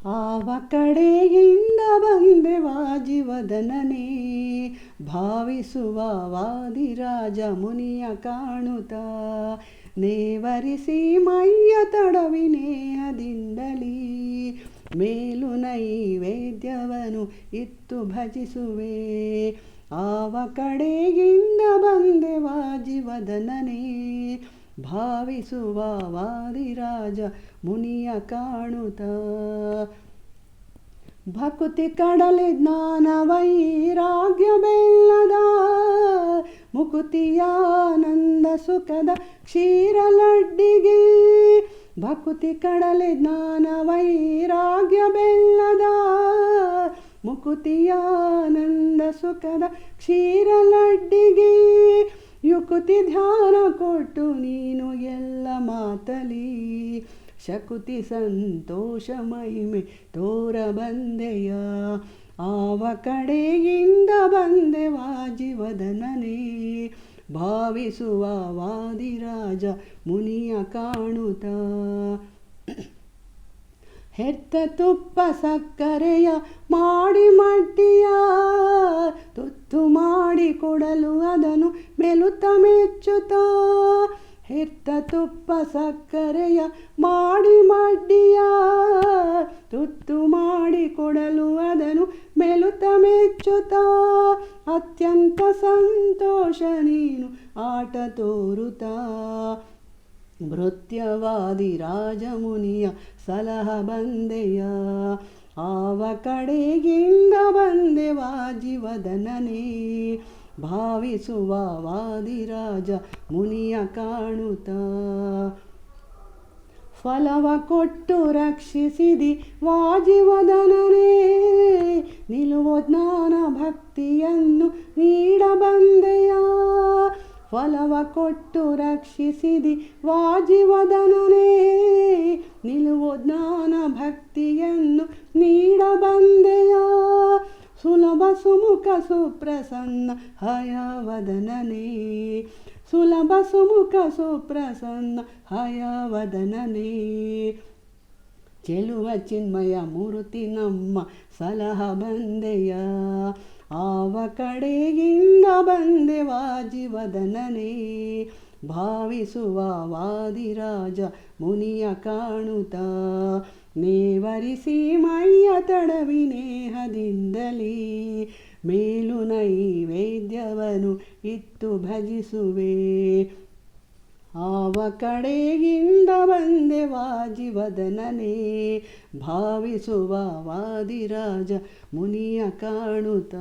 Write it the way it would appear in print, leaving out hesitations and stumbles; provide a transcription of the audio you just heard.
ಆವ ಕಡೆಯಿಂದ ಬಂದೆ ವಾಜಿವದನನೇ ಭಾವಿಸುವ ವಾದಿರಾಜ ಮುನಿಯ ಕಾಣುತ್ತ ನೇವರಿಸಿ ಮೈಯ ತಡವಿ ನೇಹದಿಂದಲೀ ಮೇಲು ನೈವೇದ್ಯವನು ಇತ್ತು ಭಜಿಸುವೆ. ಆವ ಕಡೆಯಿಂದ ಬಂದೆ ವಾಜಿವದನನೇ ಭಾವಿಸುವ ವಾದಿರಾಜ ಮುನಿಯ ಕಾಣುತ್ತ ಭಕುತಿ ಕಡಲೆ ಜ್ಞಾನ ವೈರಾಗ್ಯ ಬೆಲ್ಲದ ಮುಕುತಿಯಾನಂದ ಸುಖದ ಕ್ಷೀರ ಲಡ್ಡಿಗೆ ಭಕುತಿ ಕಡಲೆ ಜ್ಞಾನ ವೈರಾಗ್ಯ ಬೆಲ್ಲದ ಮುಕುತಿಯಾನಂದ ಸುಖದ ಕ್ಷೀರ ಲಡ್ಡಿಗೆ ಯುಕುತಿ ಧ್ಯಾನ ಕೊಟ್ಟು ನೀನು ಎಲ್ಲ ಮಾತಲಿ ಶಕುತಿ ಸಂತೋಷ ಮಹಿಮೆ ತೋರ ಬಂದೆಯ. ಆವ ಕಡೆಯಿಂದ ಬಂದೆ ವಾಜಿವದನನೇ ಭಾವಿಸುವ ವಾದಿರಾಜ ಮುನಿಯ ಕಾಣುತ್ತ ಹೆತ್ತ ತುಪ್ಪ ಸಕ್ಕರೆಯ ಮಾಡಿ ಮಡ್ಡಿಯ ತುತ್ತು ಮಾಡಿ ಕೊಡಲು ಅದನ್ನು ಮೆಲುತ ಮೆಚ್ಚುತ್ತ ಹೆತ್ತ ತುಪ್ಪ ಸಕ್ಕರೆಯ ಮಾಡಿ ಮಡ್ಡಿಯ ತುತ್ತು ಮಾಡಿ ಕೊಡಲು ಅದನ್ನು ಮೆಲುತ ಮೆಚ್ಚುತ್ತ ಅತ್ಯಂತ ಸಂತೋಷ ನೀನು ಆಟ ತೋರುತ್ತ ಭೃತ್ಯವಾದಿ ರಾಜಮುನಿಯ ಸಲಹ ಬಂದೆಯ. ಆವ ಕಡೆಯಿಂದ ಬಂದೆ ವಾಜಿವದನನೇ ಭಾವಿಸುವ ವಾದಿರಾಜ ಮುನಿಯ ಕಾಣುತ್ತ ಫಲವ ಕೊಟ್ಟು ರಕ್ಷಿಸಿದಿ ವಾಜಿವದನನೇ ನಿಲುವ ಜ್ಞಾನ ಭಕ್ತಿಯನ್ನು ನೀಡ ಬಂದೆಯ. ಫಲವ ಕೊಟ್ಟು ರಕ್ಷಿಸಿದಿ ವಾಜಿವದನನೇ ನಿಲುವ ಜ್ಞಾನ ಭಕ್ತಿಯನ್ನು ನೀಡ ಬಂದೆಯ. ಸುಲಭ ಸುಮುಖ ಸುಪ್ರಸನ್ನ ಹಯವದನನೇ ಸುಲಭ ಸುಮುಖ ಸುಪ್ರಸನ್ನ ಹಯವದನನೇ ಚೆಲುವ ಚಿನ್ಮಯ ಮೂರ್ತಿ ನಮ್ಮ ಸಲಹ ಬಂದೆಯ. ಆವ ಕಡೆಯಿಂದ ಬಂದೆ ವಾಜಿವದನನೇ ಭಾವಿಸುವ ವಾದಿರಾಜ ಮುನಿಯ ಕಾಣುತ್ತ ನೇವರಿಸಿ ಮೈಯ ತಡವಿ ನೇಹದಿಂದಲೀ ಮೇಲು ನೈವೇದ್ಯವನು ಇತ್ತು ಭಜಿಸುವೆ. ಆವ ಕಡೆಯಿಂದ ಬಂದೆ ವಾಜಿವದನನೇ ಭಾವಿಸುವ ವಾದಿರಾಜ ಮುನಿಯ ಕಾಣುತ್ತ